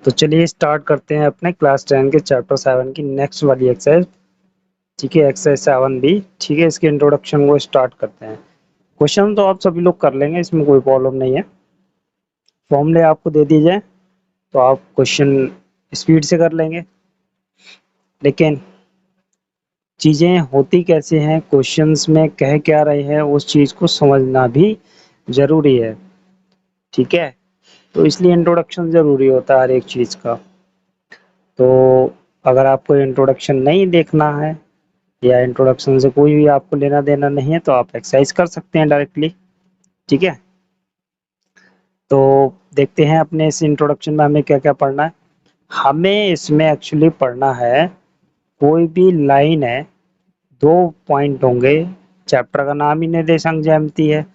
तो चलिए स्टार्ट करते हैं अपने क्लास 10 के चैप्टर 7 की नेक्स्ट वाली एक्सरसाइज। ठीक है, एक्सरसाइज 7 भी। ठीक है, इसके इंट्रोडक्शन को स्टार्ट करते हैं। क्वेश्चन तो आप सभी लोग कर लेंगे, इसमें कोई प्रॉब्लम नहीं है। फॉर्मूले आपको दे दिए जाए तो आप क्वेश्चन स्पीड से कर लेंगे, लेकिन चीज़ें होती कैसे हैं, क्वेश्चंस में कह क्या रहे हैं, उस चीज़ को समझना भी ज़रूरी है। ठीक है, तो इसलिए इंट्रोडक्शन ज़रूरी होता है हर एक चीज़ का। तो अगर आपको इंट्रोडक्शन नहीं देखना है या इंट्रोडक्शन से कोई भी आपको लेना देना नहीं है तो आप एक्सरसाइज कर सकते हैं डायरेक्टली। ठीक है, तो देखते हैं अपने इस इंट्रोडक्शन में हमें क्या क्या पढ़ना है। हमें इसमें एक्चुअली पढ़ना है, कोई भी लाइन है, दो पॉइंट होंगे। चैप्टर का नाम ही निर्देशांक ज्यामिति है,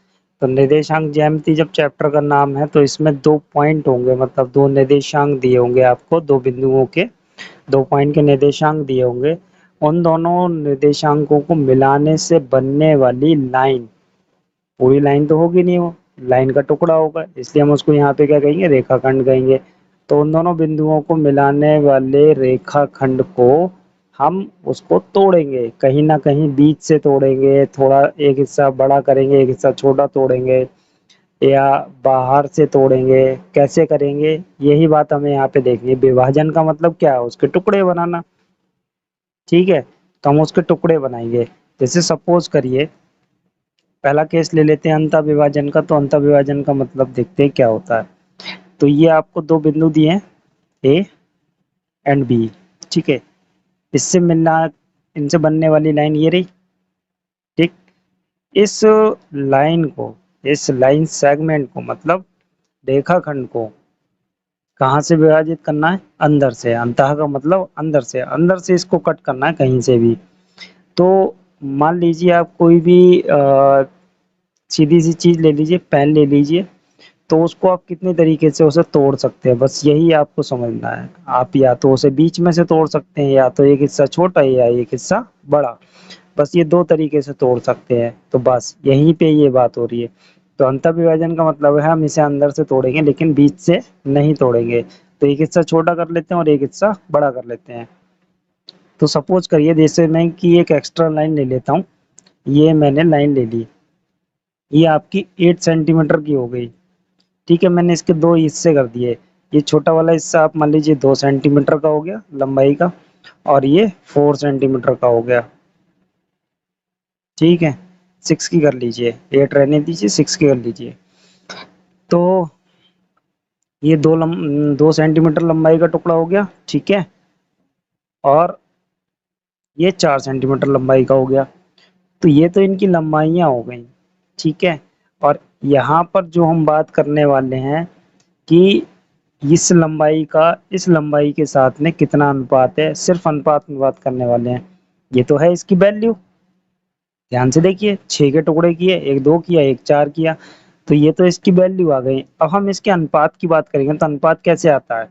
तो निर्देशांक ज्यामिति जब चैप्टर का नाम है तो इसमें दो पॉइंट होंगे, मतलब दो निर्देशांक दिए होंगे आपको, दो बिंदुओं के दो पॉइंट के निर्देशांक दिए होंगे। उन दोनों निर्देशांकों को मिलाने से बनने वाली लाइन, पूरी लाइन तो होगी नहीं, वो लाइन का टुकड़ा होगा, इसलिए हम उसको यहाँ पे क्या कहेंगे, रेखाखंड कहेंगे। तो उन दोनों बिंदुओं को मिलाने वाले रेखाखंड को हम उसको तोड़ेंगे, कहीं ना कहीं बीच से तोड़ेंगे, थोड़ा एक हिस्सा बड़ा करेंगे, एक हिस्सा छोटा तोड़ेंगे, या बाहर से तोड़ेंगे। कैसे करेंगे, यही बात हमें यहाँ पे देखनी है। विभाजन का मतलब क्या है, उसके टुकड़े बनाना। ठीक है, तो हम उसके टुकड़े बनाएंगे। जैसे सपोज करिए, पहला केस ले लेते हैं अंतः विभाजन का। तो अंतः विभाजन का मतलब देखते हैं क्या होता है। तो ये आपको दो बिंदु दिए हैं, ए एंड बी। ठीक है, इससे मिलना, इनसे बनने वाली लाइन ये रही। ठीक, इस लाइन को, इस लाइन सेगमेंट को, मतलब रेखाखंड को कहाँ से विभाजित करना है, अंदर से। अंतः का मतलब अंदर से, अंदर से इसको कट करना है कहीं से भी। तो मान लीजिए आप कोई भी सीधी सी चीज ले लीजिए, पेन ले लीजिए, तो उसको आप कितने तरीके से उसे तोड़ सकते हैं, बस यही आपको समझना है। आप या तो उसे बीच में से तोड़ सकते हैं, या तो एक हिस्सा छोटा या एक हिस्सा बड़ा, बस ये दो तरीके से तोड़ सकते हैं। तो बस यहीं पे ये बात हो रही है। तो अंतः विभाजन का मतलब है हम इसे अंदर से तोड़ेंगे लेकिन बीच से नहीं तोड़ेंगे। तो एक हिस्सा छोटा कर लेते हैं और एक हिस्सा बड़ा कर लेते हैं। तो सपोज करिए, जैसे मैं कि एक एक्स्ट्रा लाइन ले लेता हूँ, ये मैंने लाइन ले ली, ये आपकी 8 सेंटीमीटर की हो गई। ठीक है, मैंने इसके दो हिस्से कर दिए। ये छोटा वाला हिस्सा आप मान लीजिए 2 सेंटीमीटर का हो गया लंबाई का, और ये 4 सेंटीमीटर का हो गया। ठीक है, 6 की कर लीजिए, 8 रहने दीजिए, 6 की कर लीजिए। तो ये 2 सेंटीमीटर लंबाई का टुकड़ा हो गया। ठीक है, और ये 4 सेंटीमीटर लंबाई का हो गया। तो ये तो इनकी लंबाइयाँ हो गई। ठीक है, और यहाँ पर जो हम बात करने वाले हैं कि इस लंबाई का इस लंबाई के साथ में कितना अनुपात है, सिर्फ अनुपात में बात करने वाले हैं। ये तो है इसकी वैल्यू, ध्यान से देखिए, 6 के टुकड़े किए, एक 2 किया, एक 4 किया, तो ये तो इसकी वैल्यू आ गई। अब हम इसके अनुपात की बात करेंगे, तो अनुपात कैसे आता है,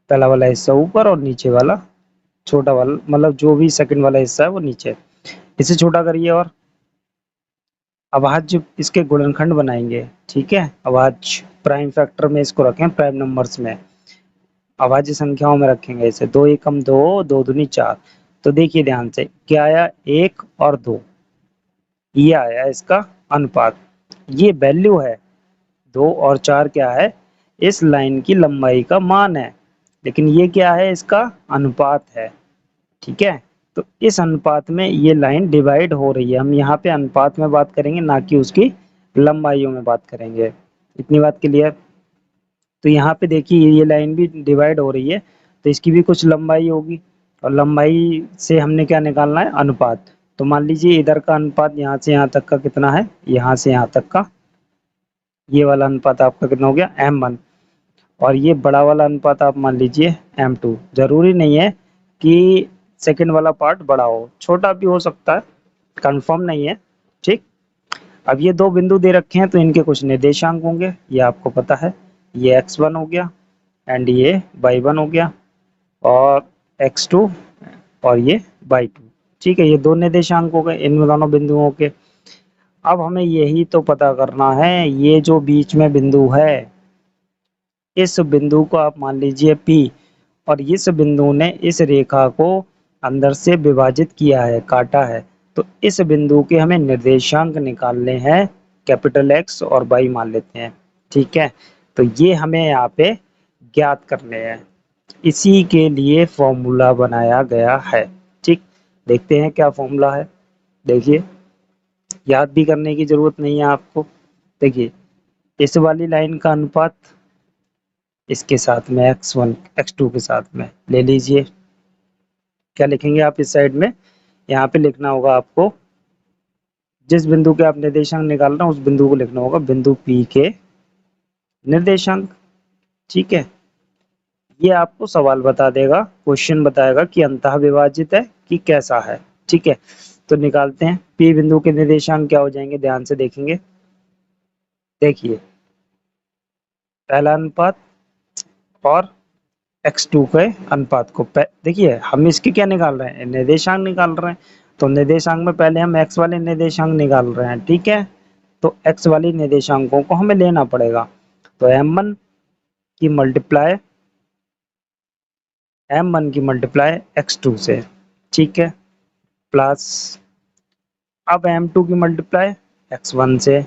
पहला वाला हिस्सा ऊपर और नीचे वाला छोटा वाला, मतलब जो भी सेकंड वाला हिस्सा है वो नीचे। इसे छोटा करिए, और अभाज्य इसके गुणनखंड बनाएंगे। ठीक है, अभाज्य प्राइम फैक्टर में इसको रखें, प्राइम नंबर्स में, अभाज्य संख्याओं में रखेंगे इसे। दो एकम दो, दो दूनी चार। तो देखिए ध्यान से, क्या आया, 1 और 2, ये आया इसका अनुपात। ये वैल्यू है, 2 और 4 क्या है, इस लाइन की लंबाई का मान है, लेकिन ये क्या है, इसका अनुपात है। ठीक है, तो इस अनुपात में ये लाइन डिवाइड हो रही है। हम यहाँ पे अनुपात में बात करेंगे, ना कि उसकी लंबाइयों में बात करेंगे। इतनी बात क्लियर। तो यहाँ पे देखिए ये लाइन भी डिवाइड हो रही है, तो इसकी भी कुछ लंबाई होगी, और लंबाई से हमने क्या निकालना है, अनुपात। तो मान लीजिए इधर का अनुपात यहाँ से यहाँ तक का कितना है, यहाँ से यहाँ तक का ये वाला अनुपात आपका कितना हो गया, m1। और ये बड़ा वाला अनुपात आप मान लीजिए m2। जरूरी नहीं है कि सेकंड वाला पार्ट बड़ा हो, छोटा भी हो सकता है, कंफर्म नहीं है। ठीक, अब ये दो बिंदु दे रखे हैं तो इनके कुछ निर्देशांक होंगे, ये आपको पता है। ये x1 हो गया एंड ये y1 हो गया, और x2 और ये y2। ठीक है, ये दो निर्देशांक हो गए इन दोनों बिंदुओं के। अब हमें यही तो पता करना है, ये जो बीच में बिंदु है, इस बिंदु को आप मान लीजिए P, और इस बिंदु ने इस रेखा को अंदर से विभाजित किया है, काटा है, तो इस बिंदु के हमें निर्देशांक निकालने हैं, कैपिटल X और Y मान लेते हैं। ठीक है, तो ये हमें यहाँ पे ज्ञात करने हैं, इसी के लिए फॉर्मूला बनाया गया है। ठीक, देखते हैं क्या फॉर्मूला है। देखिए, याद भी करने की जरूरत नहीं है आपको। देखिए, इस वाली लाइन का अनुपात इसके साथ में x1 x2 के साथ में ले लीजिए। क्या लिखेंगे आप इस साइड में, यहाँ पे लिखना होगा आपको, जिस बिंदु के आप निर्देशांक निकाल रहे हैं उस बिंदु को लिखना होगा बिंदु P के निर्देशांक। ठीक है, ये आपको सवाल बता देगा, क्वेश्चन बताएगा कि अंतः विभाजित है कि कैसा है। ठीक है, तो निकालते हैं। P बिंदु के निर्देशांक क्या हो जाएंगे, ध्यान से देखेंगे। देखिए, पहला अनुपात और x2 के अनुपात को देखिए, हम इसके क्या निकाल रहे हैं, निर्देशांक निकाल रहे हैं। तो निर्देशांक में पहले हम x वाले निर्देशांक निकाल रहे हैं। ठीक है, तो x वाली निर्देशांकों को हमें लेना पड़ेगा। तो m1 की मल्टीप्लाई x2 से, ठीक है, प्लस अब m2 की मल्टीप्लाई x1 से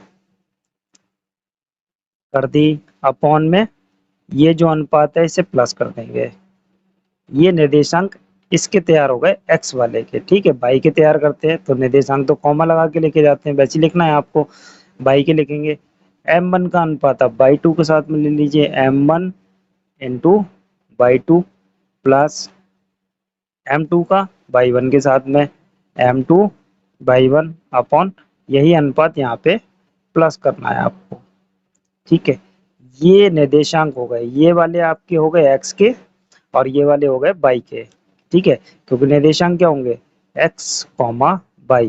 कर दी, अपॉन में ये जो अनुपात है इसे प्लस कर देंगे। ये निर्देशांक इसके तैयार हो गए x वाले के। ठीक है, y के तैयार करते हैं तो निर्देशांक तो कॉमा लगा के लेके जाते हैं, वैसे लिखना है आपको। y के लिखेंगे, m1 का अनुपात आप y2 के साथ में ले लीजिए, m1 into y2 plus m2 का y1 के साथ में m2 y1 अपॉन यही अनुपात यहाँ पे प्लस करना है आपको। ठीक है, ये निर्देशांक हो गए, ये वाले आपके हो गए x के और ये वाले हो गए y के। ठीक है, क्योंकि निर्देशांक क्या होंगे, x कॉमा y।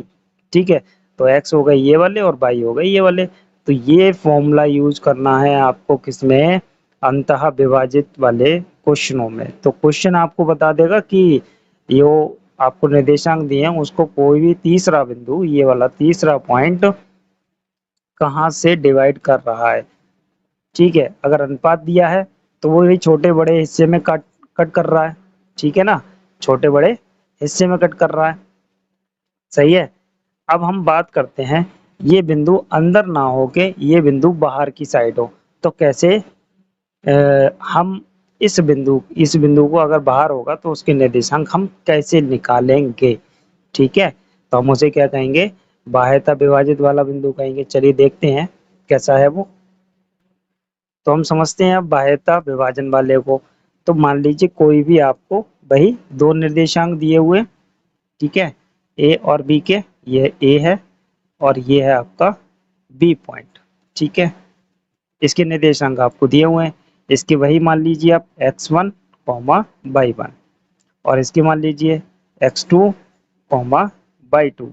ठीक है, तो x हो गए ये वाले और y हो गए ये वाले। तो ये फॉर्मूला यूज करना है आपको किसमें, अंतः विभाजित वाले क्वेश्चनों में। तो क्वेश्चन आपको बता देगा कि यो आपको निर्देशांक दिए हैं उसको कोई भी तीसरा बिंदु, ये वाला तीसरा पॉइंट कहाँ से डिवाइड कर रहा है। ठीक है, अगर अनुपात दिया है तो वो भी छोटे बड़े हिस्से में कट कट कर रहा है। ठीक है ना, छोटे बड़े हिस्से में कट कर रहा है। सही है, अब हम बात करते हैं, ये बिंदु अंदर ना हो के ये बिंदु बाहर की साइड हो, तो कैसे हम इस बिंदु को अगर बाहर होगा तो उसके निर्देशांक हम कैसे निकालेंगे। ठीक है, तो हम उसे क्या कहेंगे, बाह्यता विभाजित वाला बिंदु कहेंगे। चलिए देखते हैं कैसा है वो। तो हम समझते हैं अब बाह्यता विभाजन वाले को। तो मान लीजिए कोई भी आपको वही दो निर्देशांक दिए हुए, ठीक है, ए और बी के, ये ए है और ये है आपका बी पॉइंट। ठीक है, इसके निर्देशांक आपको दिए हुए हैं, इसके वही मान लीजिए आप x1 कॉमा y1 और इसके मान लीजिए x2 कॉमा y2।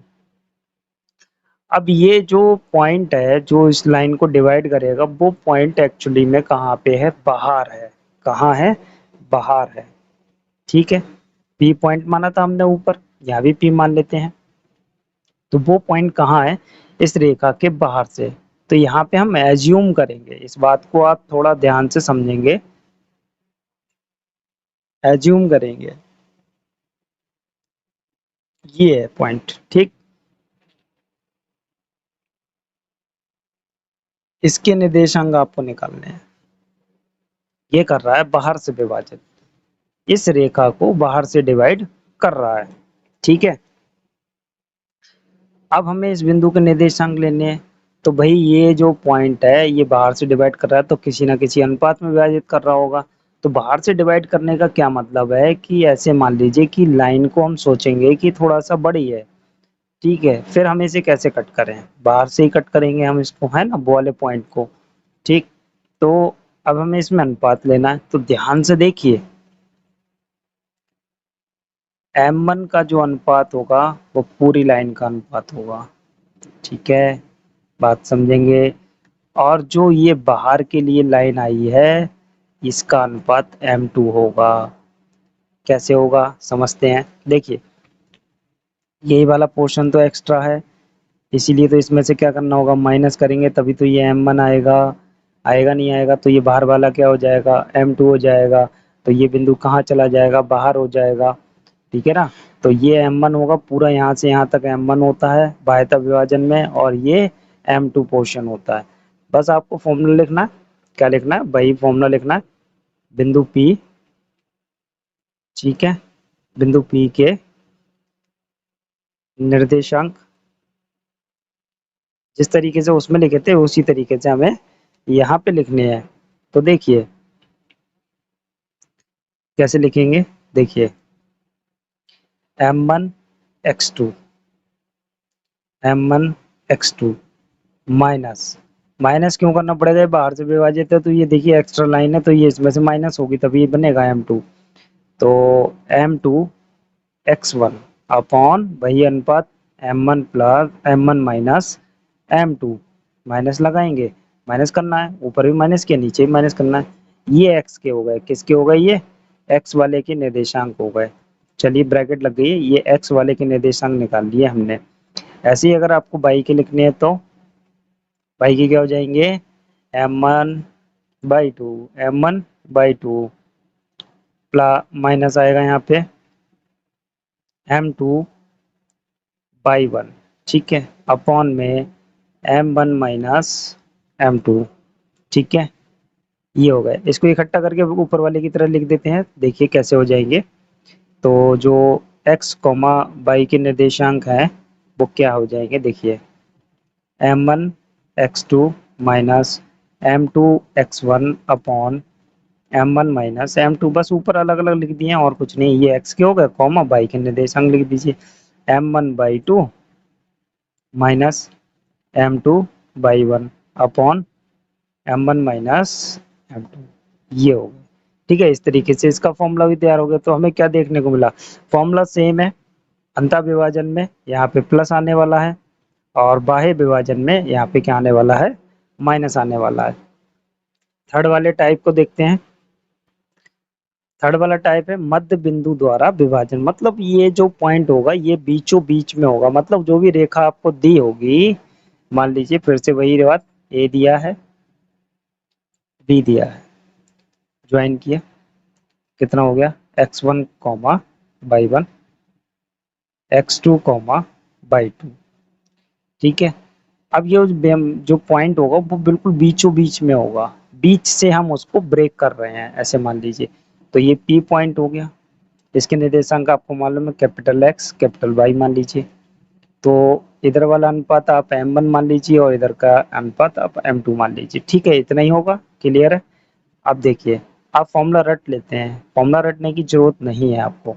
अब ये जो पॉइंट है जो इस लाइन को डिवाइड करेगा वो पॉइंट एक्चुअली में कहाँ पे है, बाहर है। कहाँ है, बाहर है। ठीक है, पी पॉइंट माना था हमने ऊपर, यहाँ भी पी मान लेते हैं। तो वो पॉइंट कहाँ है, इस रेखा के बाहर से। तो यहाँ पे हम एज्यूम करेंगे, इस बात को आप थोड़ा ध्यान से समझेंगे, एज्यूम करेंगे ये है पॉइंट। ठीक, इसके निर्देशांक आपको निकालने हैं। ये कर रहा है बाहर से विभाजित, इस रेखा को बाहर से डिवाइड कर रहा है। ठीक है, अब हमें इस बिंदु के निर्देशांक लेने हैं। तो भाई ये जो पॉइंट है ये बाहर से डिवाइड कर रहा है तो किसी ना किसी अनुपात में विभाजित कर रहा होगा। तो बाहर से डिवाइड करने का क्या मतलब है कि ऐसे मान लीजिए कि लाइन को हम सोचेंगे कि थोड़ा सा बड़ी है। ठीक है, फिर हम इसे कैसे कट करें, बाहर से ही कट करेंगे हम इसको, है ना, वो वाले पॉइंट को। ठीक, तो अब हमें इसमें अनुपात लेना है, तो ध्यान से देखिए, m1 का जो अनुपात होगा वो पूरी लाइन का अनुपात होगा। ठीक है, बात समझेंगे। और जो ये बाहर के लिए लाइन आई है इसका अनुपात m2 होगा। कैसे होगा समझते हैं। देखिए, यही वाला पोर्शन तो एक्स्ट्रा है, इसीलिए तो इसमें से क्या करना होगा, माइनस करेंगे तभी तो ये m1 आएगा। आएगा नहीं आएगा, तो ये बाहर वाला क्या हो जाएगा, M2 हो जाएगा। तो ये बिंदु कहाँ चला जाएगा, बाहर हो जाएगा। ठीक है ना। तो ये M1 होगा, पूरा यहाँ से यहाँ तक M1 होता है बाह्यता विभाजन में, और ये M2 पोर्शन होता है। बस आपको फॉर्मूला लिखना है, क्या लिखना है, वही फॉर्मूला लिखना है। बिंदु P, ठीक है, बिंदु P के निर्देशांक जिस तरीके से उसमें लिखे थे उसी तरीके से हमें यहाँ पे लिखने हैं। तो देखिए कैसे लिखेंगे, देखिए M1 x2, M1 x2 minus, minus क्यों करना पड़ेगा, ये बाहर से विभाजित है तो ये देखिए एक्स्ट्रा लाइन है, तो ये इसमें से माइनस होगी तभी ये बनेगा M2। तो M2 x1 अपॉन वही अनुपात M1 plus M1 minus M2, minus लगाएंगे, माइनस करना है, ऊपर भी माइनस किया नीचे भी माइनस करना है। ये x के हो गए, किसके हो गए, ये x वाले के निर्देशांक हो गए। चलिए ब्रैकेट लग गई, ये x वाले के निर्देशांक निकाल लिए हमने। ऐसे ही अगर आपको y के लिखने हैं तो y के क्या हो जाएंगे, m1/2, m1/2 प्लस माइनस आएगा यहाँ पे m2/1, ठीक है, अपॉन में m1 माइनस m2, ठीक है। ये हो गए, इसको इकट्ठा करके ऊपर वाले की तरह लिख देते हैं, देखिए कैसे हो जाएंगे। तो जो x, y के निर्देशांक हैं वो क्या हो जाएंगे, देखिए m1 x2 minus m2 x1 upon M1 minus M2, बस ऊपर अलग अलग लिख दिए और कुछ नहीं। ये x के हो गए, कॉमा y के निर्देशांक लिख दीजिए, M1/2 minus M2/1 upon M1 minus M2, ये हो गया। ठीक है, इस तरीके से इसका फॉर्मूला भी तैयार हो गया। तो हमें क्या देखने को मिला, फॉर्मूला सेम है, अंतः विभाजन में यहाँ पे प्लस आने वाला है और बाह्य विभाजन में यहाँ पे क्या आने वाला है, माइनस आने वाला है। थर्ड वाले टाइप को देखते हैं। थर्ड वाला टाइप है मध्य बिंदु द्वारा विभाजन, मतलब ये जो पॉइंट होगा ये बीचों बीच में होगा, मतलब जो भी रेखा आपको दी होगी, मान लीजिए फिर से वही बात, ए दिया है, बी दिया है, ज्वाइन किया, कितना हो गया, x1 comma y1, x2 comma y2, ठीक है। अब ये जो पॉइंट होगा वो बिल्कुल बीचों बीच में होगा, बीच से हम उसको ब्रेक कर रहे हैं, ऐसे मान लीजिए। तो ये P पॉइंट हो गया, इसके निर्देशांक आपको मालूम है, कैपिटल X कैपिटल Y मान लीजिए। तो इधर वाला अनुपात आप M1 मान लीजिए और इधर का अनुपात आप M2 मान लीजिए, ठीक है, इतना ही होगा, क्लियर है। अब देखिए, आप फॉर्मूला रट लेते हैं, फॉर्मूला रटने की जरूरत नहीं है आपको।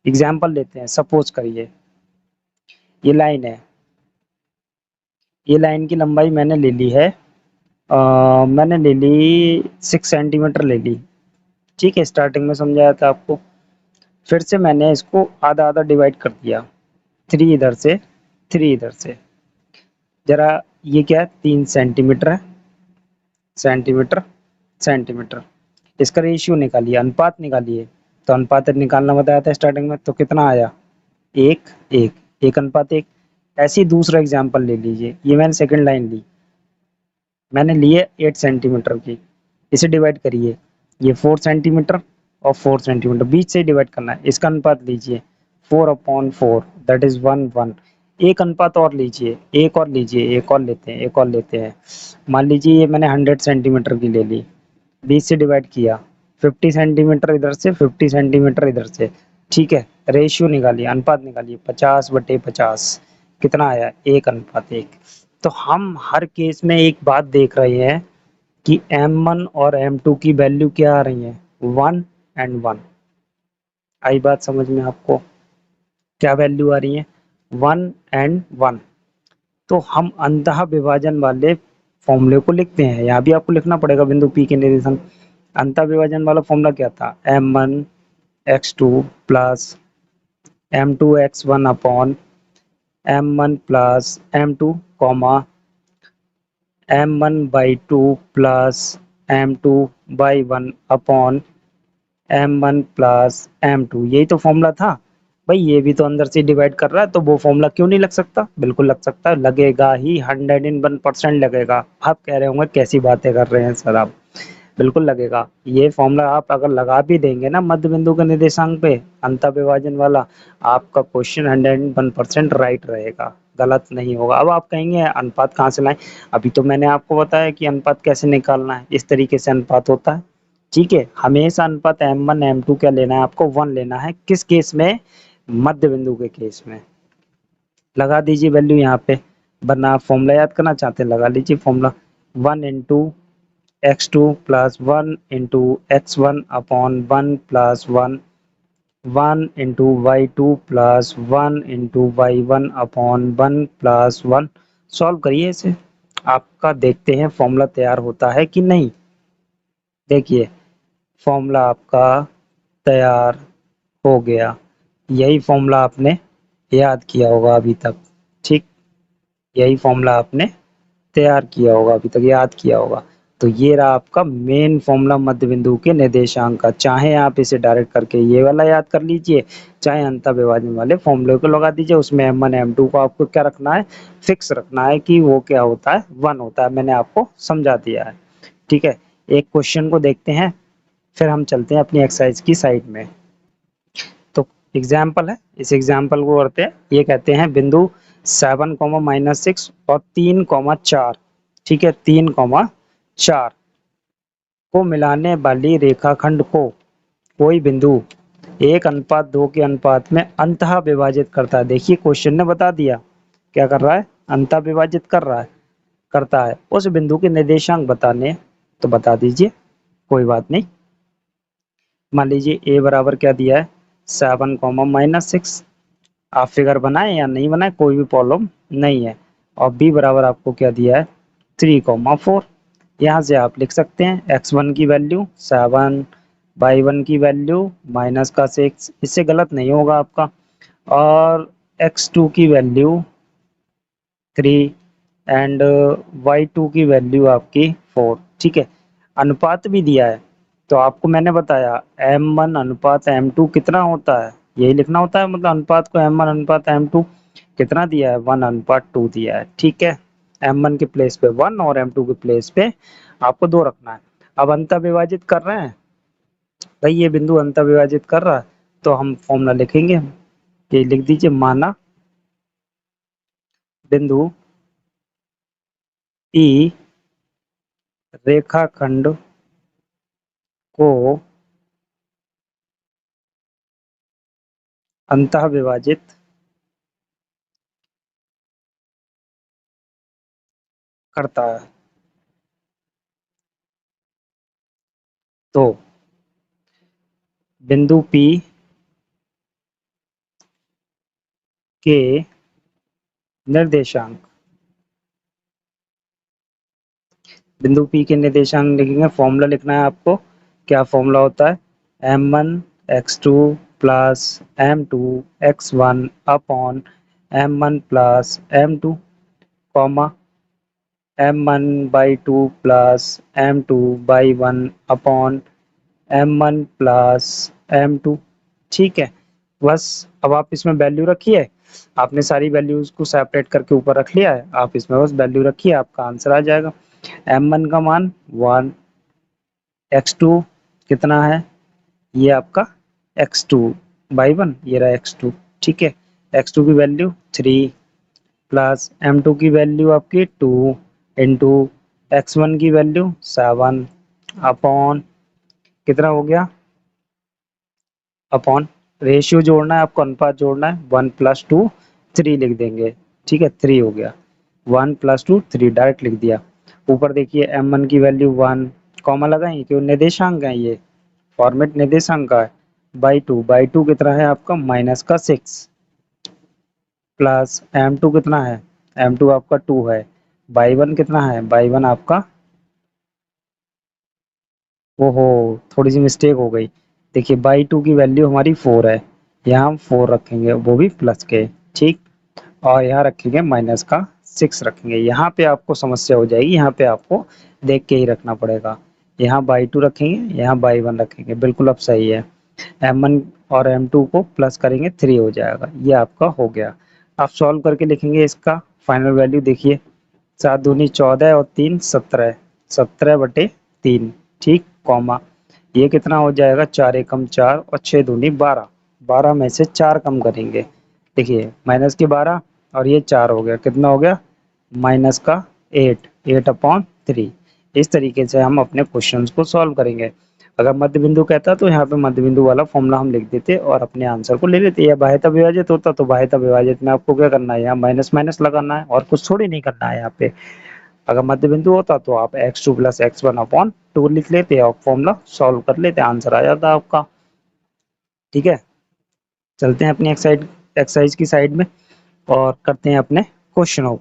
एग्जाम्पल लेते हैं, सपोज करिए ये लाइन है, ये लाइन की लंबाई मैंने ले ली है, मैंने ले ली 6 सेंटीमीटर ले ली, ठीक है, स्टार्टिंग में समझाया था आपको। फिर से मैंने इसको आधा आधा डिवाइड कर दिया, 3 इधर से 3 इधर से, जरा ये क्या है, 3 सेंटीमीटर है, सेंटीमीटर सेंटीमीटर, इसका रेशियो निकालिए, अनुपात निकालिए। तो अनुपात निकालना बताया था स्टार्टिंग में, तो कितना आया, एक एक, एक अनुपात एक। ऐसे ही दूसरा एग्जाम्पल ले लीजिए, ये मैंने सेकंड लाइन ली, मैंने लिए 8 सेंटीमीटर की, इसे डिवाइड करिए, ये 4 सेंटीमीटर और 4 सेंटीमीटर, बीच से डिवाइड करना है, इसका अनुपात लीजिए 4/4, दैट इज 1:1। एक अनुपात और लीजिए, एक और लीजिए, एक और लेते हैं, एक और लेते हैं। मान लीजिए ये मैंने 100 सेंटीमीटर की ले ली, बीच से डिवाइड किया, 50 सेंटीमीटर इधर से, 50 सेंटीमीटर इधर से, ठीक है। रेशियो निकालिए, अनुपात निकालिए, 50/50, कितना आया, 1:1। तो हम हर केस में एक बात देख रहे हैं कि M1 और M2 की वैल्यू क्या आ रही है, 1 and 1। आई बात समझ में आपको, क्या वैल्यू आ रही है, 1 and 1। तो हम अंतः विभाजन वाले फॉर्मूले को लिखते हैं, यहाँ भी आपको लिखना पड़ेगा बिंदु P के निर्देशन। अंतः विभाजन वाला फॉर्मूला क्या था, M1 x2 plus M2 x1 upon M1 plus M2 comma M1/2 plus M2/1 upon M1 plus M2, यही तो फॉर्मूला था। भाई ये भी तो अंदर से डिवाइड कर रहा है, तो वो फॉर्मूला क्यों नहीं लग सकता? बिल्कुल लग सकता है, लगेगा ही, 101% लगेगा। आप कह रहे होंगे कैसी बातें कर रहे हैं सर आप, बिल्कुल लगेगा। ये फॉर्मूला आप अगर लगा भी देंगे ना मध्य बिंदु के निर्देशांक पे, अंतः विभाजन वाला, आपका क्वेश्चन 101% राइट रहेगा, गलत नहीं होगा। अब आप कहेंगे अनुपात कहाँ से लाएं? अभी तो मैंने आपको बताया कि अनुपात कैसे निकालना है, इस तरीके से अनुपात होता है। ठीक है, हमेशा अनुपात M1 M2 क्या लेना है आपको? 1 लेना है। किस केस में? मध्य बिंदु के केस में। लगा दीजिए वैल्यू यहाँ पे, वरना आप फॉर्मूला याद करना चाहते हैं, लगा लीजिए formula. 1 into x2 plus 1 into x1 upon 1 plus 1, 1 into y2 plus 1 into y1 upon 1 plus 1। Solve करिए इसे, आपका देखते हैं फॉर्मूला तैयार होता है कि नहीं। देखिए फॉर्मूला आपका तैयार हो गया। यही फॉर्मूला आपने याद किया होगा अभी तक। ठीक, यही फॉर्मूला आपने तैयार किया होगा, अभी तक याद किया होगा। तो ये रहा आपका मेन फॉर्मूला मध्य बिंदु के निर्देशांक का। चाहे आप इसे डायरेक्ट करके ये वाला याद कर लीजिए, चाहे अंतः विभाजन वाले फॉर्मूले को लगा दीजिए। उसमें M1 M2 को आपको क्या रखना है? फिक्स रखना है कि वो क्या होता है? 1 होता है। मैंने आपको समझा दिया है। ठीक है, एक क्वेश्चन को देखते हैं, फिर हम चलते हैं अपनी एक्सरसाइज की साइड में। तो एग्जाम्पल है, इस एग्जाम्पल को करते हैं। ये कहते हैं बिंदु 7, -6 और 3, 4, ठीक है, 3, 4 को मिलाने वाली रेखाखंड को कोई बिंदु 1:2 के अनुपात में अंतः विभाजित करता है। देखिए क्वेश्चन ने बता दिया क्या कर रहा है, अंतः विभाजित कर रहा है, करता है। उस बिंदु के निर्देशांक बताने, तो बता दीजिए, कोई बात नहीं। मान लीजिए ए बराबर क्या दिया है, 7, -6। आप फिगर बनाए या नहीं बनाए कोई भी प्रॉब्लम नहीं है। और बी बराबर आपको क्या दिया है, 3, 4। यहाँ से आप लिख सकते हैं x1 की वैल्यू 7, y1 की वैल्यू -6, इससे गलत नहीं होगा आपका, और x2 की वैल्यू 3 एंड y2 की वैल्यू आपकी 4। ठीक है, अनुपात भी दिया है, तो आपको मैंने बताया M1 अनुपात M2 कितना होता है, यही लिखना होता है। मतलब अनुपात को M1 अनुपात M2 कितना दिया है, 1:2 दिया है। ठीक है, M1 के प्लेस पे 1 और M2 के प्लेस पे आपको 2 रखना है। अब अंतः विभाजित कर रहे हैं भाई, ये बिंदु अंतः विभाजित कर रहा है, तो हम फॉर्मूला लिखेंगे, ये लिख दीजिए, माना बिंदु ई रेखाखंड को अंतः विभाजित करता है। तो बिंदु P के निर्देशांक, बिंदु P के निर्देशांक लिखेंगे, फॉर्मूला लिखना है आपको। क्या फॉर्मूला होता है, M1 x2 plus M2 x1 upon M1 plus M2, comma M1/2 plus M2/1 upon M1 plus M2। ठीक है, बस अब आप इसमें वैल्यू रखिए। आपने सारी वैल्यूज को सेपरेट करके ऊपर रख लिया है, आप इसमें बस वैल्यू रखिए, आपका आंसर आ जाएगा। M1 का मान 1, x2 कितना है, ये आपका x2/1, ये रहा x2। ठीक है, x2 की वैल्यू 3 प्लस M2 की वैल्यू आपकी 2 इंटू x1 की वैल्यू 7 अपॉन, कितना हो गया, अपॉन, रेशियो जोड़ना है आपको, अनुपात जोड़ना है, 1+2 3 लिख देंगे। ठीक है, 3 हो गया, 1+2 3 डायरेक्ट लिख दिया। ऊपर देखिए M1 की वैल्यू 1, कॉमा लगाएंगे क्यों, निर्देशांक है ये, फॉर्मेट निर्देशांक का है, बाई टू कितना है आपका, -6, प्लस M2 कितना है, M2 आपका 2 है, बाई 1 कितना है, बाई 1 आपका, ओहो थोड़ी सी मिस्टेक हो गई। देखिए बाई 2 की वैल्यू हमारी 4 है, यहाँ हम 4 रखेंगे, वो भी प्लस के। ठीक, और यहाँ रखेंगे -6 रखेंगे। यहाँ पे आपको समस्या हो जाएगी, यहाँ पे आपको देख के ही रखना पड़ेगा। यहाँ बाई 2 रखेंगे, यहाँ बाई 1 रखेंगे, बिल्कुल अब सही है। M1 और m2 को प्लस करेंगे 3 हो जाएगा। ये आपका हो गया। आप सॉल्व करके लिखेंगे इसका फाइनल वैल्यू। देखिए 7 दूनी 14 और 3 17, 17/3, ठीक, कॉमा ये कितना हो जाएगा, 4 एकम 4 और 6 दूनी 12, 12 में से 4 कम करेंगे। देखिए माइनस के 12 और ये 4 हो गया, कितना हो गया, माइनस का 8, 8/3। इस तरीके से हम अपने क्वेश्चंस को सॉल्व करेंगे। अगर मध्य बिंदु कहता तो यहाँ पे मध्य बिंदु वाला फॉर्मूला हम लिख देते और अपने आंसर को ले लेते। या बाह्यतः विभाजित होता तो बाह्यतः विभाजित में आपको क्या करना है, यहाँ माइनस माइनस लगाना है और कुछ थोड़ी नहीं करना है यहाँ पे। अगर मध्य बिंदु होता तो आप x2 + x1/2 लिख लेते और फॉर्मूला सॉल्व कर लेते, आंसर आ जाता आपका। ठीक है, चलते हैं अपनी एक्सरसाइज की साइड में और करते हैं अपने क्वेश्चनों